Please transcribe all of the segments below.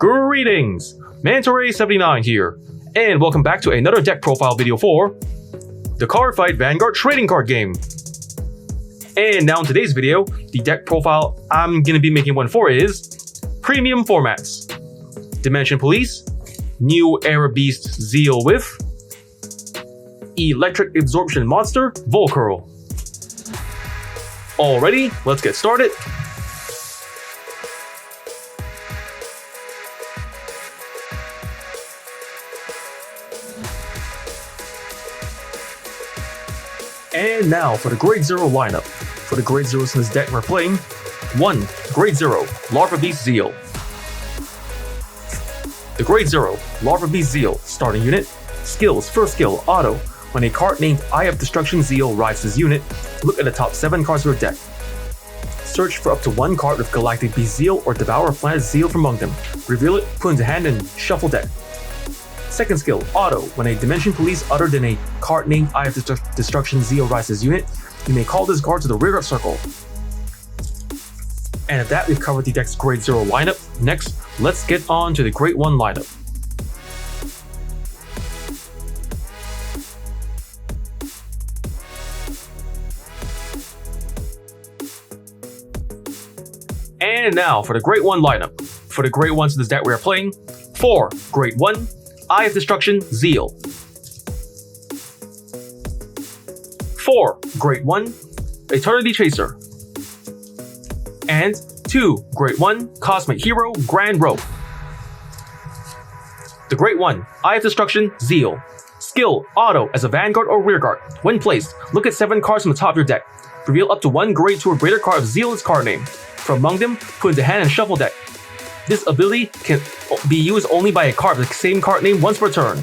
Greetings! Mantore79 here, and welcome back to another deck profile video for the Cardfight Vanguard trading card game. And now in today's video, the deck profile I'm going to be making one for is Premium Formats. Dimension Police, New Era Beast Zeal with Electric Absorption Monster Volcurl. Alrighty, let's get started. And now for the Grade 0 lineup. For the Grade 0s in this deck we're playing 1. Grade 0, Larva Beast Zeal. The Grade 0, Larva Beast Zeal starting unit. Skills, first skill, auto. When a card named Eye of Destruction Zeal rides this unit, look at the top 7 cards of your deck. Search for up to 1 card with Galactic Beast Zeal or Devour Planet Zeal from among them. Reveal it, put into hand, and shuffle deck. Second skill, auto. When a Dimension Police other than a card named Eye of Destruction Zeal rides this unit, you may call this card to the rearguard circle. And at that, we've covered the deck's Grade 0 lineup. Next, let's get on to the Grade 1 lineup. And now for the Grade 1 lineup. For the Grade 1s in this deck we are playing 4. Grade 1, Eye of Destruction Zeal. 4. Grade 1, Eternity Chaser. And 2. Grade 1, Cosmic Hero Grand Rope. The Grade 1, Eye of Destruction Zeal. Skill, auto, as a Vanguard or Rearguard. When placed, look at 7 cards from the top of your deck. Reveal up to 1 Grade 2 or greater card of Zeal's card name. From among them, put into hand and shuffle deck. This ability can be used only by a card with the same card name once per turn.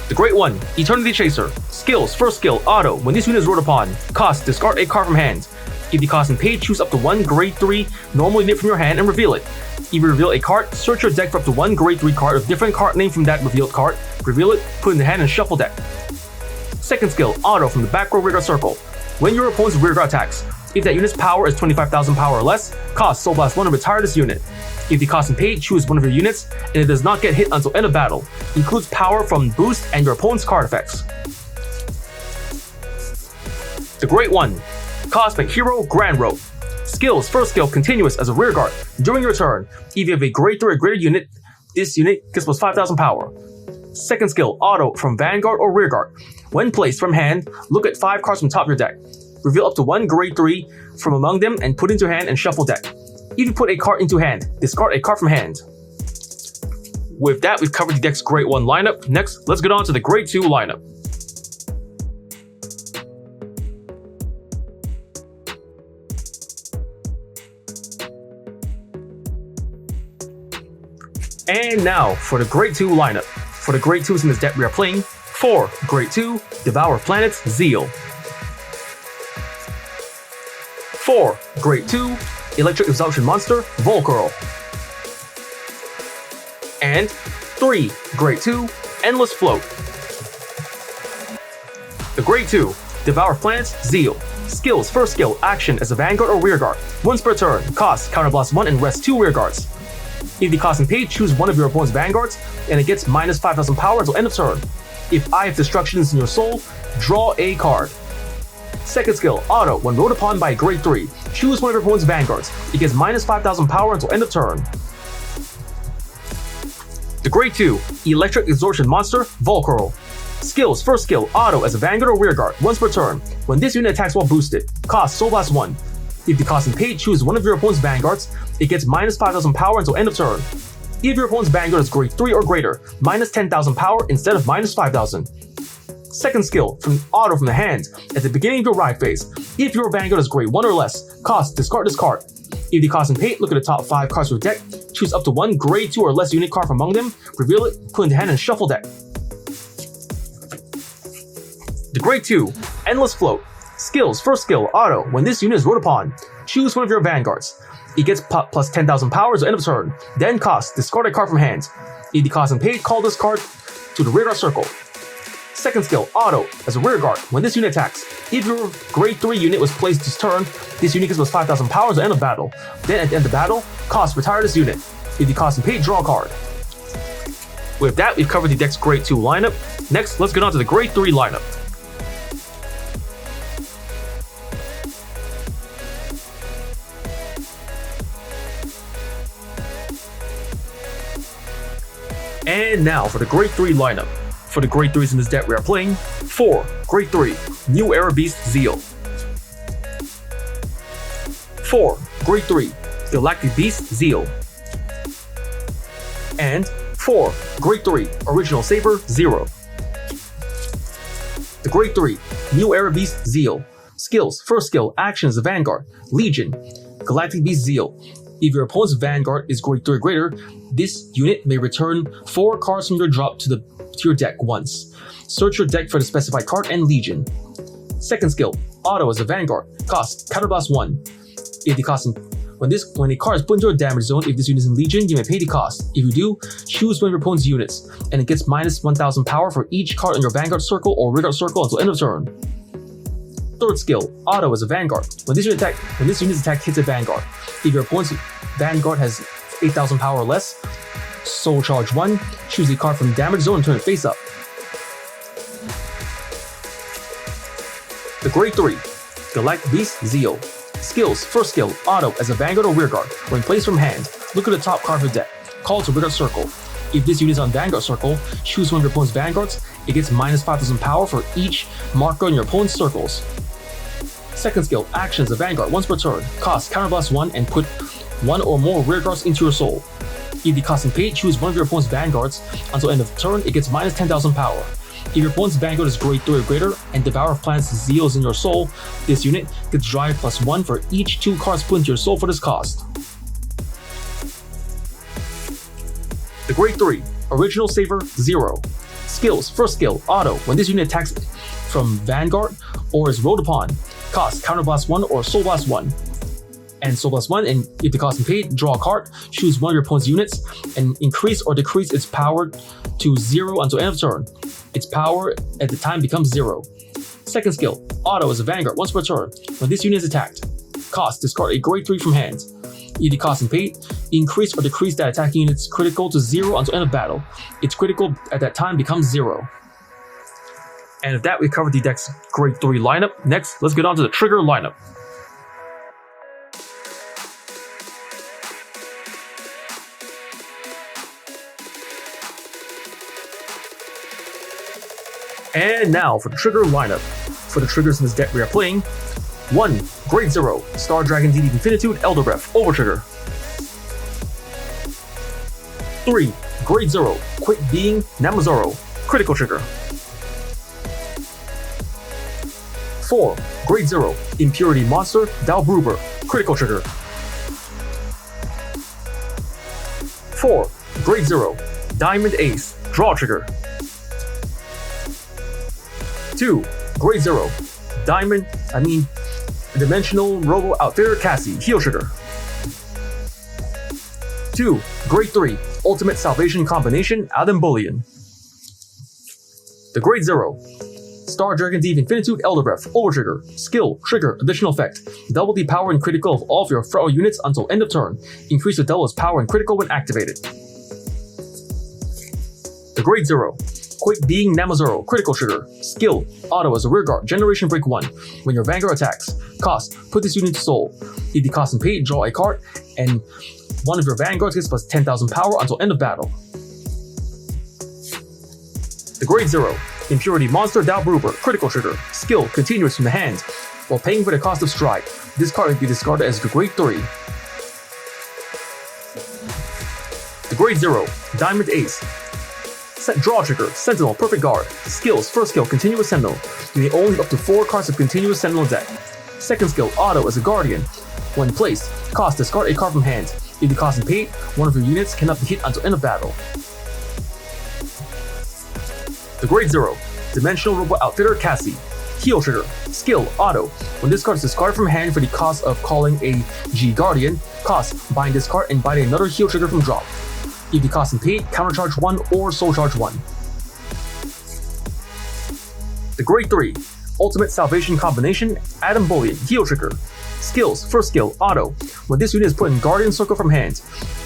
The Grade 1, Eternity Chaser. Skills, first skill, auto. When this unit is ruled upon, cost, discard a card from hand. If the cost and paid, choose up to 1 Grade 3 normal unit from your hand and reveal it. If you reveal a card, search your deck for up to 1 Grade 3 card with different card name from that revealed card. Reveal it, put in the hand and shuffle deck. Second skill, auto from the back row rearguard circle. When your opponent's rearguard attacks, if that unit's power is 25,000 power or less, cost Soul Blast 1 to retire this unit. If the cost and paid, choose one of your units, and it does not get hit until end of battle. Includes power from boost and your opponent's card effects. The Grade 1, Cosmic Hero Grand Rope. Skills, first skill, continuous as a rearguard. During your turn, if you have a Grade 3 or greater unit, this unit gets plus 5,000 power. Second skill, auto from Vanguard or Rearguard. When placed from hand, look at 5 cards from top of your deck. Reveal up to 1 Grade 3 from among them and put into hand and shuffle deck. If you put a card into hand, discard a card from hand. With that, we've covered the deck's Grade 1 lineup. Next, let's get on to the Grade 2 lineup. And now for the Grade 2 lineup. For the Grade 2s in this deck we are playing 4. Grade 2, Devour Planets Zeal. 4. Grade 2, Electric Absorption Monster Volcurl. And 3. Grade 2, Endless Float. The Grade 2, Devour Planets Zeal. Skills, first skill, action as a Vanguard or Rearguard. Once per turn, cost, counterblast 1 and rest 2 Rearguards. If the cost and paid, choose one of your opponent's Vanguards, and it gets minus 5,000 power until end of turn. If Eye of Destruction is in your soul, draw a card. Second skill, auto. When ruled upon by a Grade 3, choose one of your opponent's Vanguards. It gets minus 5,000 power until end of turn. The Grade 2, Electric Absorption Monster Volcurl. Skills, first skill, auto as a Vanguard or Rearguard, once per turn. When this unit attacks while boosted, cost Soul Blast 1. If the cost and paid, choose one of your opponent's Vanguards. It gets minus 5,000 power until end of turn. If your opponent's Vanguard is Grade 3 or greater, minus 10,000 power instead of minus 5,000. Second skill, from auto from the hand. At the beginning of your ride phase, if your Vanguard is Grade 1 or less, cost, discard this card. If the cost and paid, look at the top 5 cards of your deck, choose up to 1 Grade 2 or less unit card from among them, reveal it, put into hand and shuffle deck. The Grade 2, Endless Float. Skills, first skill, auto. When this unit is ruled upon, choose one of your Vanguards. It gets plus 10,000 power at the end of turn. Then cost, discard a card from hand. If the cost and paid, call this card to the rearguard circle. Second skill, Auto, as a rear guard. When this unit attacks, if your grade 3 unit was placed this turn, this unit gets plus 5,000 power at the end of battle. Then at the end of battle, cost, retire this unit. If you cost and pay, draw a card. With that, we've covered the deck's grade 2 lineup. Next, let's get on to the grade 3 lineup. And now for the grade 3 lineup. For the grade 3s in this deck, we are playing 4. Grade 3, New Era Beast Zeal. 4. Grade 3, Galactic Beast Zeal. And 4. Grade 3, Original Saber 0. The grade 3, New Era Beast Zeal. Skills, first skill, actions, Vanguard, Legion, Galactic Beast Zeal. If your opponent's Vanguard is grade 3 or greater, this unit may return 4 cards from your drop to your deck once. Search your deck for the specified card and Legion. Second skill, Auto as a Vanguard. Cost, Counterblast 1. If the cost when a card is put into a damage zone, if this unit is in Legion, you may pay the cost. If you do, choose one of your opponent's units, and it gets minus 1,000 power for each card in your Vanguard circle or Rearguard circle until end of turn. Third skill, Auto as a Vanguard. When this unit's attack hits a Vanguard, if your opponent's Vanguard has 8,000 power or less, Soul Charge 1, choose a card from the damage zone and turn it face up. The grade 3, Galactic Beast Zeal. Skills, first skill, Auto as a Vanguard or Rearguard. When placed from hand, look at the top card of the deck. Call to Rearguard circle. If this unit is on Vanguard circle, choose one of your opponent's Vanguards. It gets minus 5,000 power for each marker in your opponent's circles. Second skill, actions, a Vanguard, once per turn. Cost, Counterblast 1 and put 1 or more Rearguards into your soul. If the cost and pay, choose one of your opponent's Vanguards. Until end of turn, it gets minus 10,000 power. If your opponent's Vanguard is grade 3 or greater and Devourer of Planets Zeal is in your soul, this unit gets drive plus 1 for each 2 cards put into your soul for this cost. The grade 3, Original Saber 0. Skills, first skill, Auto. When this unit attacks from Vanguard or is rolled upon, cost, Counterblast 1 or Soul Blast 1. And Soul Blast 1, and if the cost and paid, draw a card, choose one of your opponent's units, and increase or decrease its power to 0 until end of turn. Its power at the time becomes 0. Second skill, Auto as a Vanguard, once per turn. When this unit is attacked, cost, discard a grade 3 from hand. If the cost and paid, increase or decrease that attacking unit's critical to 0 until end of battle. Its critical at that time becomes 0. And with that, we covered the deck's grade 3 lineup. Next, let's get on to the trigger lineup. And now for the trigger lineup. For the triggers in this deck we are playing, 1. Grade 0, Star Dragon Deed of Infinitude, Elder Breath, Overtrigger. 3. Grade 0, Quick Being, Namazoro, Critical Trigger. 4. Grade 0, Impurity Monster, Dalbruber, Critical Trigger. 4. Grade 0, Diamond Ace, Draw Trigger. 2. Grade 0, Dimensional Robo Outfitter Cassie, Heal Trigger. 2. Grade 3, Ultimate Salvation Combination, Adam Bullion. The Grade 0, Star Dragon Deed Infinitude, Elder Breath, Overtrigger, Skill, Trigger, Additional Effect. Double the power and critical of all of your frontline units until end of turn. Increase the double its power and critical when activated. The Grade 0, Quick Being Namazoro, Critical Trigger, Skill, Auto as a Rearguard, Generation Break 1. When your Vanguard attacks, cost, put this unit to soul. If the cost and pay, draw a card, and one of your Vanguards gets plus 10,000 power until end of battle. The Grade 0, Impurity Monster, Dalbruber, Critical Trigger, Skill, Continuous from the hand. While paying for the cost of Strike, this card may be discarded as the Grade 3. The Grade 0, Diamond Ace. Set Draw Trigger, Sentinel, Perfect Guard. Skills, first skill, Continuous Sentinel. You may only have up to 4 cards of Continuous Sentinel deck. Second skill, Auto as a Guardian. When placed, cost, discard a card from hand. If the cost and paid, one of your units cannot be hit until end of battle. The Grade 0, Dimensional Robo Outfitter Cassie. Heal Trigger, Skill, Auto. When this card is discarded from hand for the cost of calling a G Guardian, cost, bind this card and bind another Heal Trigger from drop. If the cost and paid, Countercharge 1 or Soul Charge 1. The Grade 3 Ultimate Salvation Combination Atom Bullion Heal Trigger. Skills, first skill, auto. When this unit is put in Guardian Circle from hand,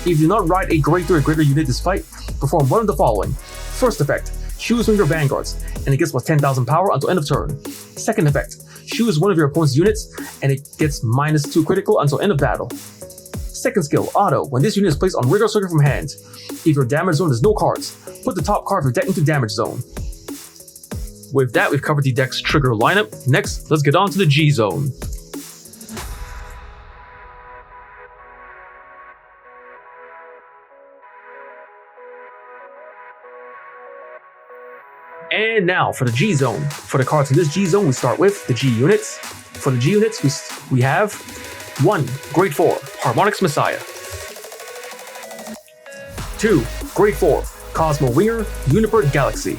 if you do not ride a Grade 3 or greater unit this fight, perform one of the following. First effect, choose one of your vanguards, and it gets plus 10,000 power until end of turn. Second effect, choose one of your opponent's units, and it gets -2 critical until end of battle. Second skill, auto. When this unit is placed on Rearguard Circle from hand, if your damage zone has no cards, put the top card of your deck into damage zone. With that, we've covered the deck's trigger lineup. Next, let's get on to the G zone. And now for the G zone. For the cards in this G zone, we start with the G units. For the G units, we have 1. Grade 4, Harmonix Messiah. 2. Grade 4, Cosmo Winger, Unibird Galaxy.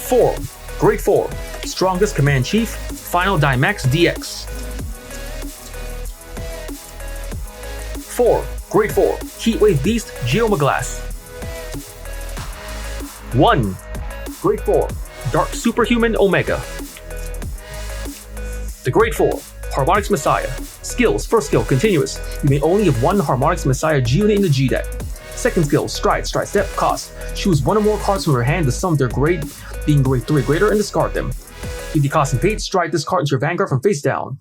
4. Grade 4, Strongest Command Chief, Final Dynamax DX. 4. Grade 4, Heatwave Beast, Geomaglass. 1. Grade 4, Dark Superhuman Omega. The Grade 4, Harmonix Messiah. Skills, first skill, continuous. You may only have one Harmonix Messiah G unit in the G deck. Second skill, stride step, cost. Choose one or more cards from your hand to sum their grade being Grade 3 or greater and discard them. If the cost and paid, stride this card into your Vanguard from face down.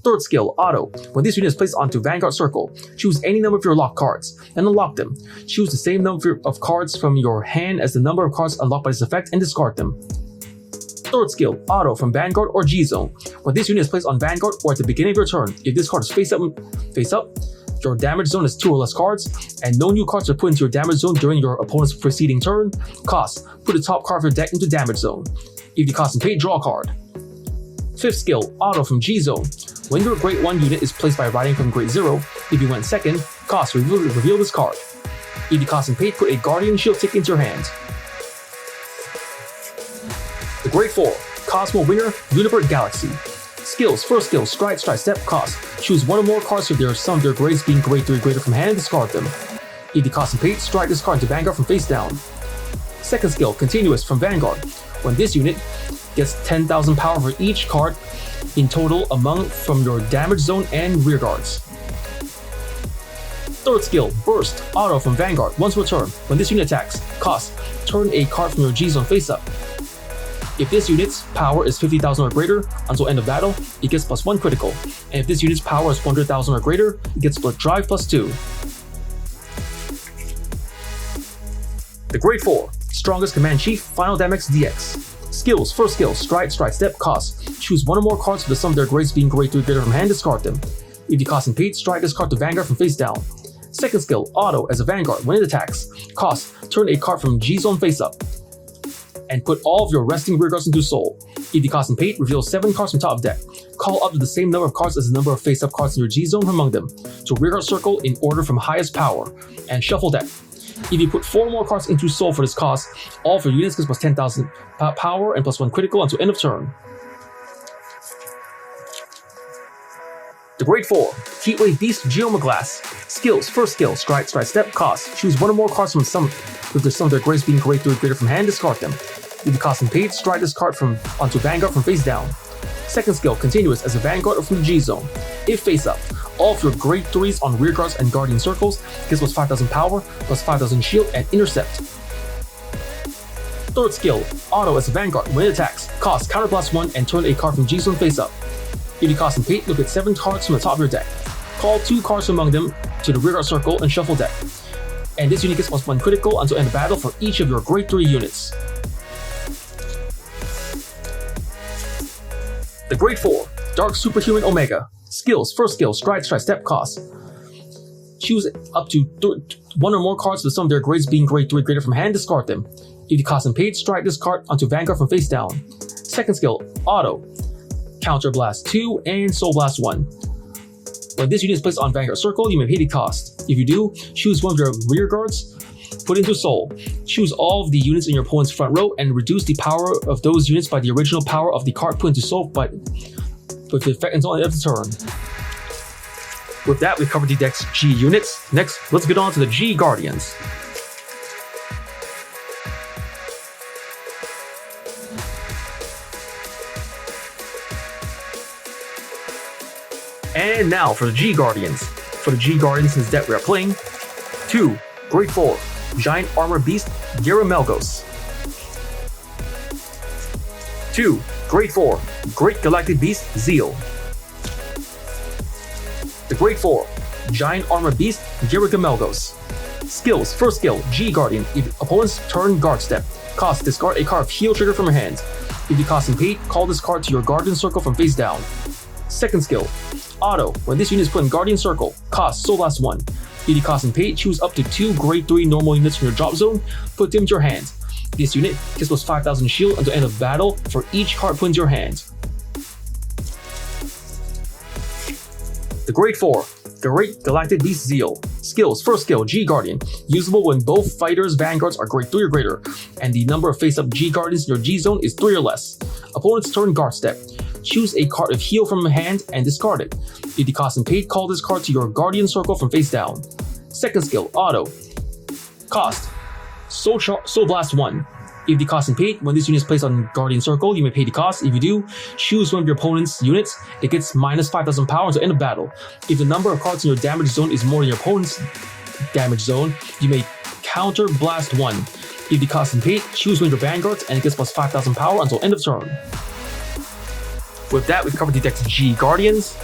Third skill, auto. When this unit is placed onto Vanguard Circle, choose any number of your locked cards and unlock them. Choose the same number of cards from your hand as the number of cards unlocked by this effect and discard them. Third skill, auto from Vanguard or G zone. When this unit is placed on Vanguard or at the beginning of your turn, if this card is face up, your damage zone is 2 or less cards, and no new cards are put into your damage zone during your opponent's preceding turn. Cost, put the top card of your deck into damage zone. If the cost and paid, draw a card. Fifth skill, auto from G zone. When your Grade 1 unit is placed by riding from Grade 0, if you went second, cost, reveal this card. If the cost and paid, put a Guardian Shield ticket into your hand. The Grade 4, Cosmo Winger, Unibird Galaxy. Skills, first skill, stride step, cost. Choose one or more cards with some of their grades being Grade 3 or greater from hand and discard them. If the cost and paid, stride this card into Vanguard from face down. Second skill, continuous from Vanguard. When this unit gets 10,000 power for each card in total from your damage zone and rear guards. Third skill, burst, auto from Vanguard. Once per turn, when this unit attacks, cost, turn a card from your G zone face up. If this unit's power is 50,000 or greater until end of battle, it gets +1 critical. And if this unit's power is 100,000 or greater, it gets split drive +2. The Grade 4, Strongest Command Chief, Final Dynamax DX. Skills, first skill, stride step, cost. Choose one or more cards with the sum of their grades being Grade 3 or greater from hand, discard them. If the cost and paid, stride this card to Vanguard from face down. Second skill, auto as a Vanguard. When it attacks, cost, turn a card from G zone face up. And put all of your resting rear guards into soul. If the cost and paid, reveal 7 cards from top of deck. Call up to the same number of cards as the number of face-up cards in your G zone from among them, to rearguard circle in order from highest power, and shuffle deck. If you put 4 more cards into soul for this cost, all of your units get plus 10,000 power and +1 critical until end of turn. The Grade 4, Heatwave Beast, Geomaglass. Skills, first skill, stride step, cost. Choose one or more cards from some with the sum of their grades being Grade 3 or greater from hand, discard them. If the cost and paid, stride this card onto Vanguard from face down. Second skill, continuous as a Vanguard or from the G zone. If face up, all of your Grade 3s on rear guards and guardian circles gives plus 5,000 power, plus 5,000 shield, and intercept. Third skill, auto as a Vanguard. When it attacks, cost counterblast 1 and turn a card from G zone face up. If you cost and paid, look at 7 cards from the top of your deck. Call 2 cards among them to the rearguard circle and shuffle deck. And this unit gets +1 critical until end of battle for each of your Grade 3 units. The Grade 4, Dark Superhuman Omega. Skills, first skill, stride step, cost. Choose up to 1 or more cards with some of their grades being Grade 3 or greater from hand, discard them. If you cost and paid, stride this card onto Vanguard from face down. Second skill, auto. Counter Blast 2 and Soul Blast 1. When this unit is placed on Vanguard Circle, you may pay the cost. If you do, choose one of your rear guards, put into Soul. Choose all of the units in your opponent's front row and reduce the power of those units by the original power of the card put into Soul, but with the effect until the end of the turn. With that, we've covered the deck's G units. Next, let's get on to the G Guardians. And now for the G Guardians. For the G Guardians in this deck we are playing 2 Grade 4 Giant Armor Beast Gyaramelgos, 2 Grade 4 Great Galactic Beast Zeal, the Grade 4 Giant Armor Beast Gyaramelgos. Skills: first skill, G Guardian. If opponent's turn guard step, cost discard a card of heal trigger from your hand. If you cost and paid, call this card to your Guardian Circle from face down. Second skill, Auto. When this unit is put in Guardian Circle, cost Soul Blast 1. If you cost and paid, choose up to 2 Grade 3 normal units from your drop zone, put them into your hand. This unit gets plus 5,000 shield until end of battle for each card put into your hand. The Grade 4 Great Galactic Beast Zeal. Skills: first skill, G Guardian. Usable when both fighters' vanguards are Grade 3 or greater, and the number of face-up G Guardians in your G zone is 3 or less. Opponent's turn guard step. Choose a card of heal from your hand and discard it. If you cost and paid, call this card to your Guardian Circle from face down. Second skill, Auto. Cost Soul Blast 1. If the cost and paid, when this unit is placed on Guardian Circle, you may pay the cost. If you do, choose one of your opponent's units. It gets minus 5,000 power until end of battle. If the number of cards in your damage zone is more than your opponent's damage zone, you may counter Blast 1. If the cost and paid, choose one of your vanguards and it gets plus 5,000 power until end of turn. With that, we've covered the deck's G Guardians.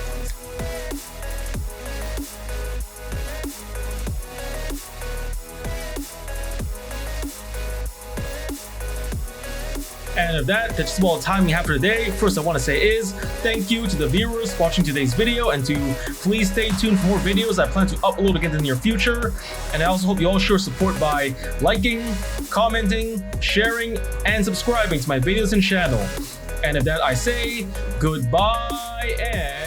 And of that's just all the time we have for today. First I want to say is thank you to the viewers watching today's video, and to please stay tuned for more videos I plan to upload again in the near future. And I also hope you all show support by liking, commenting, sharing, and subscribing to my videos and channel. And of that I say goodbye and